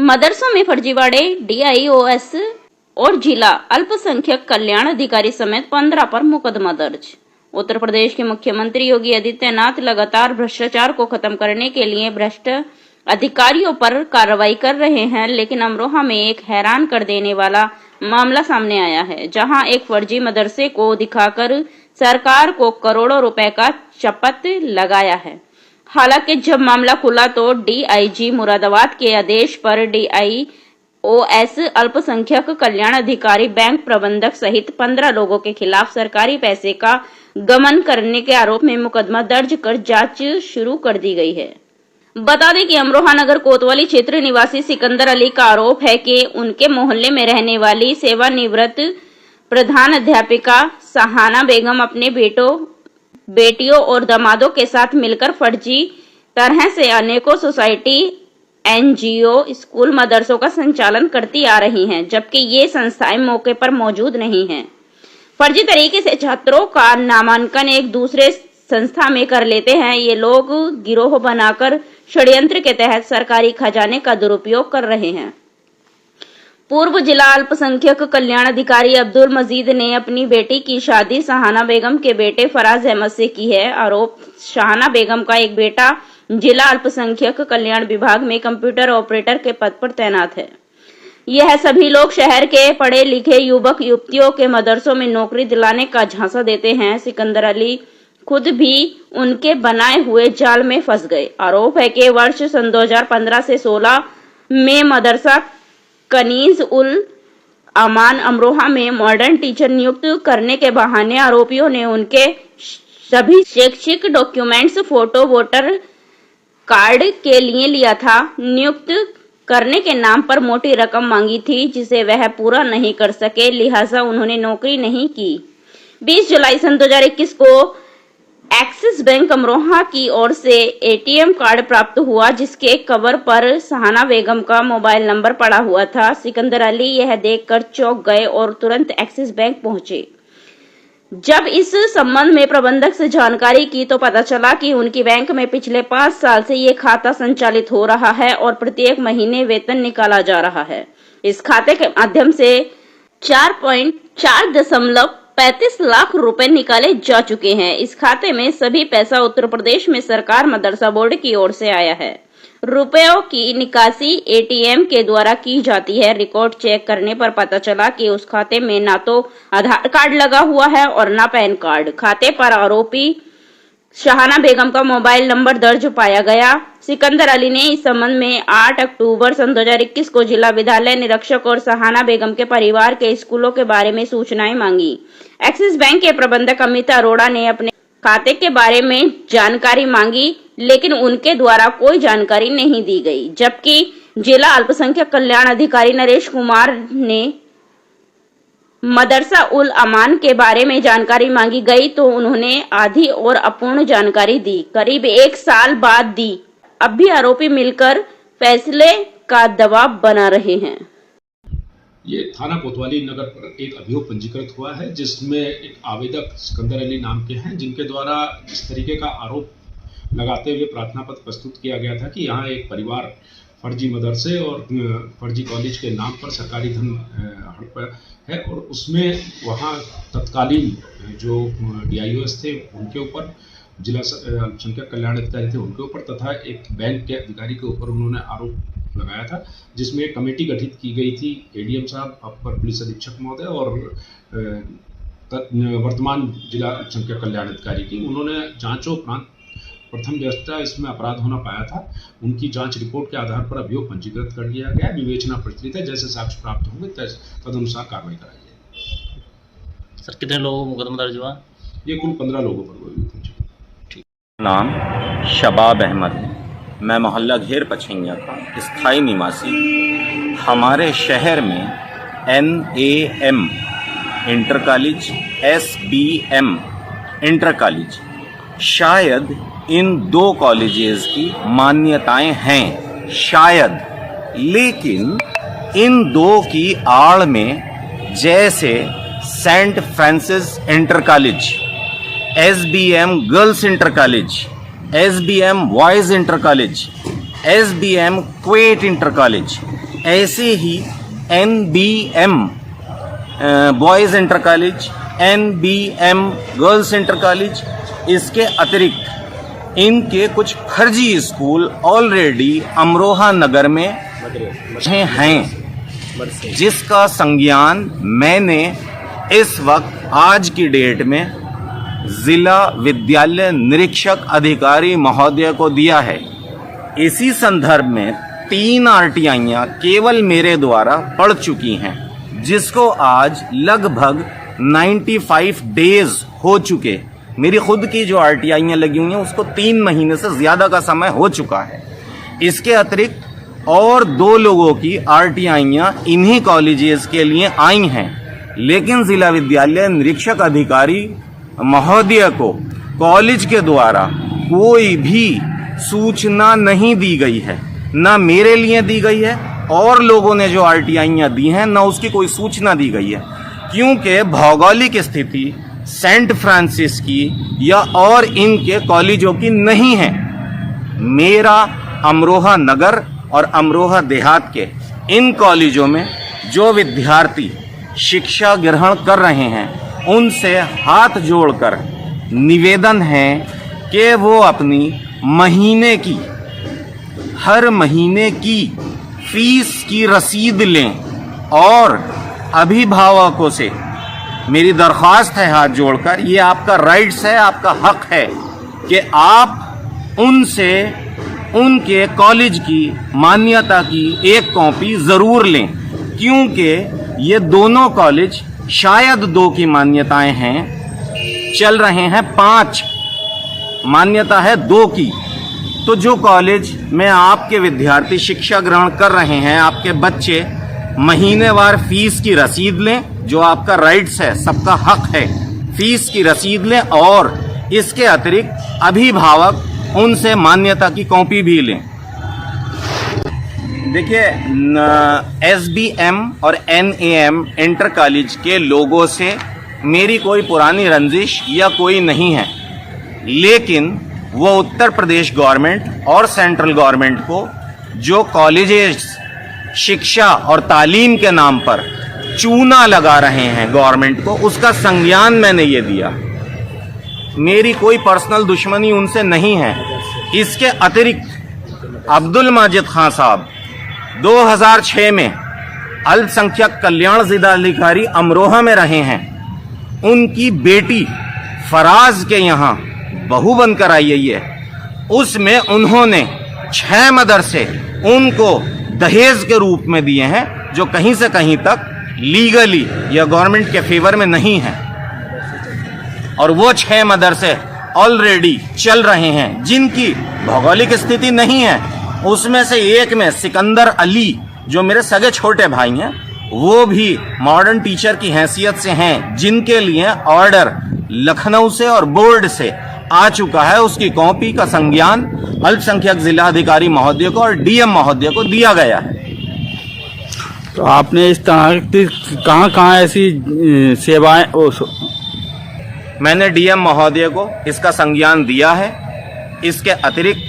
मदरसों में फर्जीवाड़े, DIOS और जिला अल्पसंख्यक कल्याण अधिकारी समेत 15 पर मुकदमा दर्ज। उत्तर प्रदेश के मुख्यमंत्री योगी आदित्यनाथ लगातार भ्रष्टाचार को खत्म करने के लिए भ्रष्ट अधिकारियों पर कार्रवाई कर रहे हैं, लेकिन अमरोहा में एक हैरान कर देने वाला मामला सामने आया है, जहां एक फर्जी मदरसे को दिखाकर सरकार को करोड़ों रुपए का शपथ लगाया है। हालांकि जब मामला खुला तो DIG मुरादाबाद के आदेश पर DIOS अल्पसंख्यक कल्याण अधिकारी, बैंक प्रबंधक सहित 15 लोगों के खिलाफ सरकारी पैसे का गबन करने के आरोप में मुकदमा दर्ज कर जांच शुरू कर दी गई है। बता दें कि अमरोहा नगर कोतवाली क्षेत्र निवासी सिकंदर अली का आरोप है कि उनके मोहल्ले में रहने वाली सेवानिवृत्त प्रधान अध्यापिका सहाना बेगम अपने बेटियों और दामादों के साथ मिलकर फर्जी तरह से अनेकों सोसाइटी, NGO, स्कूल, मदरसों का संचालन करती आ रही हैं, जबकि ये संस्थाएं मौके पर मौजूद नहीं हैं। फर्जी तरीके से छात्रों का नामांकन एक दूसरे संस्था में कर लेते हैं। ये लोग गिरोह बनाकर षड्यंत्र के तहत सरकारी खजाने का दुरुपयोग कर रहे हैं। पूर्व जिला अल्पसंख्यक कल्याण अधिकारी अब्दुल मजीद ने अपनी बेटी की शादी सहाना बेगम के बेटे फराज अहमद से की है। आरोप, सहाना बेगम का एक बेटा जिला अल्पसंख्यक कल्याण विभाग में कंप्यूटर ऑपरेटर के पद पर तैनात है। यह सभी लोग शहर के पढ़े लिखे युवक युवतियों के मदरसों में नौकरी दिलाने का झांसा देते हैं। सिकंदर अली खुद भी उनके बनाए हुए जाल में फंस गए। आरोप है कि वर्ष सन 2015 से 16 में मदरसा कनीज उल अमान अमरोहा में मॉडर्न टीचर नियुक्त करने के बहाने आरोपियों ने उनके सभी शैक्षिक डॉक्यूमेंट्स, फोटो, वोटर कार्ड के लिए लिया था। नियुक्त करने के नाम पर मोटी रकम मांगी थी, जिसे वह पूरा नहीं कर सके, लिहाजा उन्होंने नौकरी नहीं की। 20 जुलाई सन 2021 को एक्सिस बैंक अमरोहा की ओर से ATM कार्ड प्राप्त हुआ, जिसके कवर पर सहाना बेगम का मोबाइल नंबर पड़ा हुआ था। सिकंदर अली यह देखकर चौंक गए और तुरंत एक्सिस बैंक पहुंचे। जब इस संबंध में प्रबंधक से जानकारी की तो पता चला कि उनकी बैंक में पिछले 5 साल से ये खाता संचालित हो रहा है और प्रत्येक महीने वेतन निकाला जा रहा है। इस खाते के माध्यम से 4.35 लाख रुपए निकाले जा चुके हैं। इस खाते में सभी पैसा उत्तर प्रदेश में सरकार मदरसा बोर्ड की ओर से आया है। रुपयों की निकासी ATM के द्वारा की जाती है। रिकॉर्ड चेक करने पर पता चला कि उस खाते में ना तो आधार कार्ड लगा हुआ है और ना पैन कार्ड। खाते पर आरोपी सहाना बेगम का मोबाइल नंबर दर्ज पाया गया। सिकंदर अली ने इस संबंध में 8 अक्टूबर सन 2021 को जिला विद्यालय निरीक्षक और सहाना बेगम के परिवार के स्कूलों के बारे में सूचनाएं मांगी। एक्सिस बैंक के प्रबंधक अमित अरोड़ा ने अपने खाते के बारे में जानकारी मांगी, लेकिन उनके द्वारा कोई जानकारी नहीं दी गई। जबकि जिला अल्पसंख्यक कल्याण अधिकारी नरेश कुमार ने मदरसा उल अमान के बारे में जानकारी मांगी गई तो उन्होंने आधी और अपूर्ण जानकारी दी। करीब 1 साल बाद दी। अब भी आरोपी मिलकर फैसले का दबाव बना रहे हैं। ये थाना कोतवाली नगर पर एक अभियोग पंजीकृत हुआ है, जिसमें एक आवेदक सिकंदर अली नाम के हैं, जिनके द्वारा इस तरीके का आरोप लगाते हुए प्रार्थना पत्र प्रस्तुत किया गया था कि यहाँ एक परिवार फर्जी मदरसे और फर्जी कॉलेज के नाम पर सरकारी धन हड़प है और उसमें वहाँ तत्कालीन जो DIOS थे उनके ऊपर, जिला अल्पसंख्यक कल्याण अधिकारी थे उनके ऊपर तथा एक बैंक के अधिकारी के ऊपर उन्होंने आरोप लगाया था, जिसमें एक कमेटी गठित की गई थी ADM साहब, अपर पुलिस अधीक्षक महोदय और वर्तमान जिला अल्पसंख्यक कल्याण अधिकारी की। उन्होंने जांचोपरांत प्रथम दृष्टया इसमें अपराध होना पाया था। उनकी जांच रिपोर्ट के आधार पर अभियोग पंजीकृत कर लिया गया। विवेचना प्रचलित है, जैसे साक्ष्य प्राप्त होंगे तदनुसार कार्रवाई कराई जाएगी। सर, कितने लोगों को मुकदमा दर्ज हुआ? ये कुल 15 लोगों पर हुआ। नाम शबाब अहमद है। मैं मोहल्ला घेर पछैया का स्थायी निवासी। हमारे शहर में NAM inter college, SBM inter college, शायद इन 2 कॉलेजेस की मान्यताएं हैं शायद, लेकिन इन 2 की आड़ में जैसे Saint Francis inter college, SBM girls inter college, SBM boys inter college, SBM क्वेट इंटर कॉलेज, ऐसे ही NBM boys inter college, NBM girls inter college, इसके अतिरिक्त इनके कुछ फर्जी स्कूल ऑलरेडी अमरोहा नगर में हैं, जिसका संज्ञान मैंने इस वक्त आज की डेट में जिला विद्यालय निरीक्षक अधिकारी महोदय को दिया है। इसी संदर्भ में 3 आरटीआईयां केवल मेरे द्वारा पड़ चुकी हैं, जिसको आज लगभग 95 डेज हो चुके। मेरी खुद की जो आरटीआईयां लगी हुई हैं उसको 3 महीने से ज्यादा का समय हो चुका है। इसके अतिरिक्त और 2 लोगों की आरटीआईयां इन्हीं कॉलेजेस के लिए आई हैं, लेकिन जिला विद्यालय निरीक्षक अधिकारी महोदय को कॉलेज के द्वारा कोई भी सूचना नहीं दी गई है, ना मेरे लिए दी गई है और लोगों ने जो आरटीआईयां दी हैं ना उसकी कोई सूचना दी गई है, क्योंकि भौगोलिक स्थिति सेंट फ्रांसिस की या और इनके कॉलेजों की नहीं है। मेरा अमरोहा नगर और अमरोहा देहात के इन कॉलेजों में जो विद्यार्थी शिक्षा ग्रहण कर रहे हैं उनसे हाथ जोड़कर निवेदन है कि वो अपनी महीने की, हर महीने की फीस की रसीद लें और अभिभावकों से मेरी दरख्वास्त है हाथ जोड़कर, ये आपका राइट्स है, आपका हक है कि आप उनसे उनके कॉलेज की मान्यता की एक कॉपी जरूर लें, क्योंकि ये दोनों कॉलेज शायद 2 की मान्यताएं हैं, चल रहे हैं 5, मान्यता है 2 की। तो जो कॉलेज में आपके विद्यार्थी शिक्षा ग्रहण कर रहे हैं, आपके बच्चे महीनेवार फीस की रसीद लें, जो आपका राइट्स है, सबका हक है, फीस की रसीद लें और इसके अतिरिक्त अभिभावक उनसे मान्यता की कॉपी भी लें। देखिए, SBM और NAM इंटर कॉलेज के लोगों से मेरी कोई पुरानी रंजिश या कोई नहीं है, लेकिन वो उत्तर प्रदेश गवर्नमेंट और सेंट्रल गवर्नमेंट को जो कॉलेजेस शिक्षा और तालीम के नाम पर चूना लगा रहे हैं गवर्नमेंट को, उसका संज्ञान मैंने ये दिया। मेरी कोई पर्सनल दुश्मनी उनसे नहीं है। इसके अतिरिक्त अब्दुल माजिद खान साहब 2006 में अल्पसंख्यक कल्याण जिलाधिकारी अमरोहा में रहे हैं। उनकी बेटी फराज के यहाँ बहू बनकर आई है। उसमें उन्होंने 6 मदरसे उनको दहेज के रूप में दिए हैं, जो कहीं से कहीं तक लीगली या गवर्नमेंट के फेवर में नहीं है। और वो 6 मदरसे ऑलरेडी चल रहे हैं, जिनकी भौगोलिक स्थिति नहीं है। उसमें से एक में सिकंदर अली, जो मेरे सगे छोटे भाई हैं, वो भी मॉडर्न टीचर की हैसियत से हैं, जिनके लिए ऑर्डर लखनऊ से और बोर्ड से आ चुका है। उसकी कॉपी का संज्ञान अल्पसंख्यक जिलाधिकारी महोदय को और DM महोदय को दिया गया है। तो आपने इस तरह की कहाँ ऐसी सेवाएं मैंने DM महोदय को इसका संज्ञान दिया है। इसके अतिरिक्त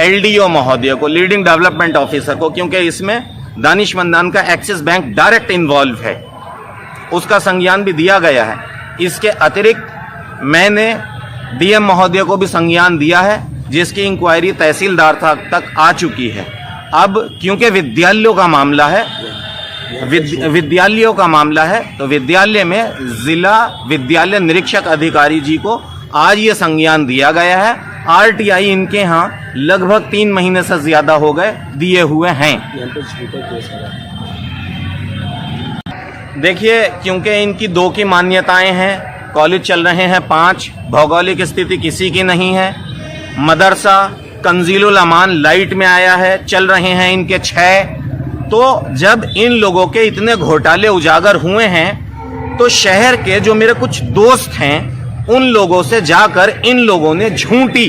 LDO महोदय को, लीडिंग डेवलपमेंट ऑफिसर को, क्योंकि इसमें दानिशमंदान का एक्सिस बैंक डायरेक्ट इन्वॉल्व है, उसका संज्ञान भी दिया गया है। इसके अतिरिक्त मैंने DM महोदय को भी संज्ञान दिया है, जिसकी इंक्वायरी तहसीलदार तक आ चुकी है। अब क्योंकि विद्यालयों का मामला है, तो विद्यालय में जिला विद्यालय निरीक्षक अधिकारी जी को आज ये संज्ञान दिया गया है। RTI इनके यहाँ लगभग 3 महीने से ज्यादा हो गए दिए हुए हैं। देखिए, क्योंकि इनकी 2 की मान्यताएं हैं, कॉलेज चल रहे हैं 5, भौगोलिक स्थिति किसी की नहीं है। मदरसा कंजीलुल अमान लाइट में आया है, चल रहे हैं इनके 6। तो जब इन लोगों के इतने घोटाले उजागर हुए हैं, तो शहर के जो मेरे कुछ दोस्त हैं, उन लोगों से जाकर इन लोगों ने झूठी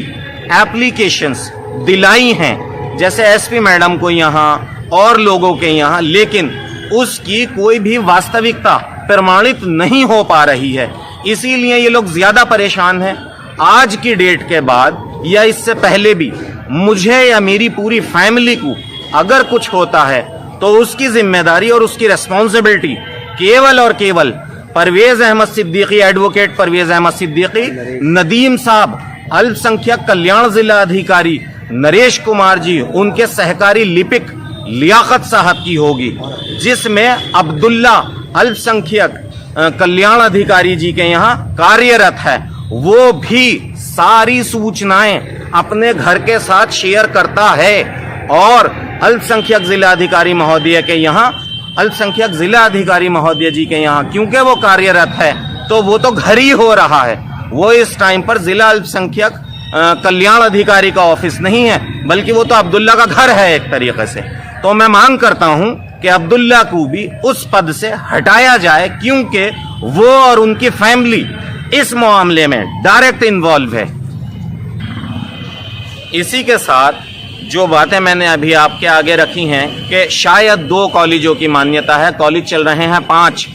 एप्लीकेशंस दिलाई हैं, जैसे SP मैडम को यहाँ और लोगों के यहाँ, लेकिन उसकी कोई भी वास्तविकता प्रमाणित नहीं हो पा रही है। इसीलिए ये लोग ज्यादा परेशान हैं। आज की डेट के बाद या इससे पहले भी मुझे या मेरी पूरी फैमिली को अगर कुछ होता है तो उसकी जिम्मेदारी और उसकी रेस्पॉन्सिबिलिटी केवल और केवल परवेज अहमद सिद्दीकी, एडवोकेट परवेज अहमद सिद्दीकी, नदीम साहब, अल्पसंख्यक कल्याण जिला अधिकारी नरेश कुमार जी, उनके सहकारी लिपिक लियाकत साहब की होगी, जिसमें अब्दुल्ला अल्पसंख्यक कल्याण अधिकारी जी के यहाँ कार्यरत है। वो भी सारी सूचनाएं अपने घर के साथ शेयर करता है और अल्पसंख्यक जिला अधिकारी महोदय के यहाँ, अल्पसंख्यक जिला अधिकारी महोदय जी के यहाँ क्योंकि वो कार्यरत है तो वो तो घर ही हो रहा है। वो इस टाइम पर जिला अल्पसंख्यक कल्याण अधिकारी का ऑफिस नहीं है, बल्कि वो तो अब्दुल्ला का घर है एक तरीके से। तो मैं मांग करता हूं कि अब्दुल्ला को भी उस पद से हटाया जाए, क्योंकि वो और उनकी फैमिली इस मामले में डायरेक्ट इन्वॉल्व है। इसी के साथ जो बातें मैंने अभी आपके आगे रखी हैं कि शायद 2 कॉलेजों की मान्यता है, कॉलेज चल रहे हैं 5,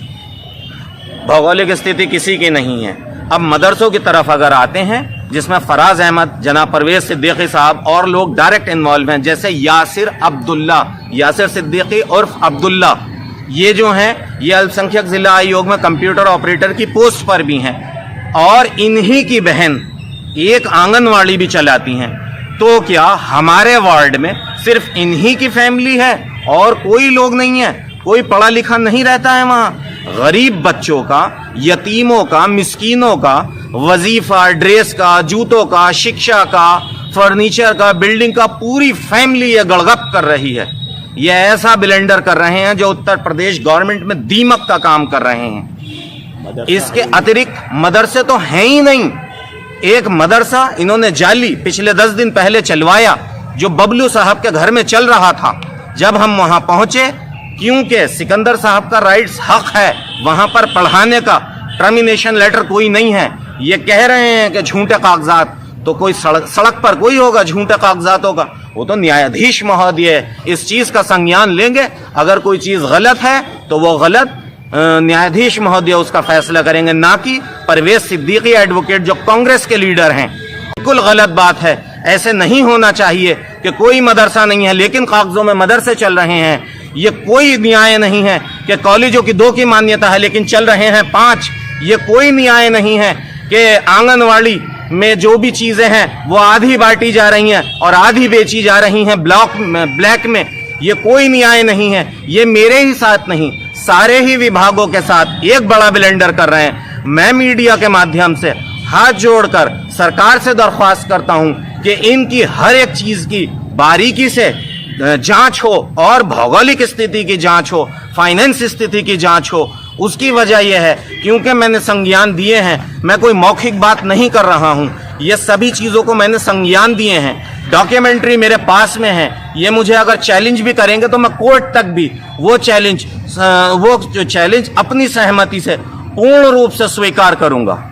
भौगोलिक स्थिति किसी की नहीं है। अब मदरसों की तरफ अगर आते हैं, जिसमें फराज अहमद, जनाब परवेज सिद्दीकी साहब और लोग डायरेक्ट इन्वॉल्व हैं, जैसे यासिर सिद्दीकी उर्फ अब्दुल्ला, ये जो हैं ये अल्पसंख्यक जिला आयोग में कंप्यूटर ऑपरेटर की पोस्ट पर भी हैं और इन्हीं की बहन एक आंगनवाड़ी भी चलाती हैं। तो क्या हमारे वार्ड में सिर्फ इन्हीं की फैमिली है और कोई लोग नहीं है? कोई पढ़ा लिखा नहीं रहता है वहां? गरीब बच्चों का, यतीमों का, मिस्कीनों का वजीफा, ड्रेस का, जूतों का, शिक्षा का, फर्नीचर का, बिल्डिंग का, पूरी फैमिली ये गड़गप कर रही है। ये ऐसा ब्लेंडर कर रहे हैं जो उत्तर प्रदेश गवर्नमेंट में दीमक का काम कर रहे हैं। इसके अतिरिक्त मदरसे तो हैं ही नहीं। एक मदरसा इन्होंने जाली पिछले 10 दिन पहले चलवाया, जो बबलू साहब के घर में चल रहा था। जब हम वहां पहुंचे, क्योंकि सिकंदर साहब का राइट्स हक है वहां पर पढ़ाने का, टर्मिनेशन लेटर कोई नहीं है। ये कह रहे हैं कि झूठे कागजात, तो कोई सड़क पर कोई होगा झूठे कागजातों का? वो तो न्यायाधीश महोदय इस चीज का संज्ञान लेंगे। अगर कोई चीज गलत है तो वो गलत न्यायाधीश महोदय उसका फैसला करेंगे, ना कि परवेज सिद्दीकी एडवोकेट जो कांग्रेस के लीडर हैं। बिल्कुल गलत बात है। ऐसे नहीं होना चाहिए कि कोई मदरसा नहीं है लेकिन कागजों में मदरसे चल रहे हैं। ये कोई न्याय नहीं है कि कॉलेजों की 2 की मान्यता है लेकिन चल रहे हैं 5। ये कोई न्याय नहीं है कि आंगनवाड़ी में जो भी चीजें हैं वो आधी बांटी जा रही हैं और आधी बेची जा रही हैं ब्लैक में। ये कोई न्याय नहीं है। ये मेरे ही साथ नहीं, सारे ही विभागों के साथ एक बड़ा ब्लेंडर कर रहे हैं। मैं मीडिया के माध्यम से हाथ जोड़कर सरकार से दरख्वास्त करता हूं कि इनकी हर एक चीज की बारीकी से जांच हो और भौगोलिक स्थिति की जांच हो, फाइनेंस स्थिति की जांच हो। उसकी वजह यह है क्योंकि मैंने संज्ञान दिए हैं। मैं कोई मौखिक बात नहीं कर रहा हूं, ये सभी चीजों को मैंने संज्ञान दिए हैं। डॉक्यूमेंट्री मेरे पास में है। ये मुझे अगर चैलेंज भी करेंगे तो मैं कोर्ट तक भी वो चैलेंज अपनी सहमति से पूर्ण रूप से स्वीकार करूंगा।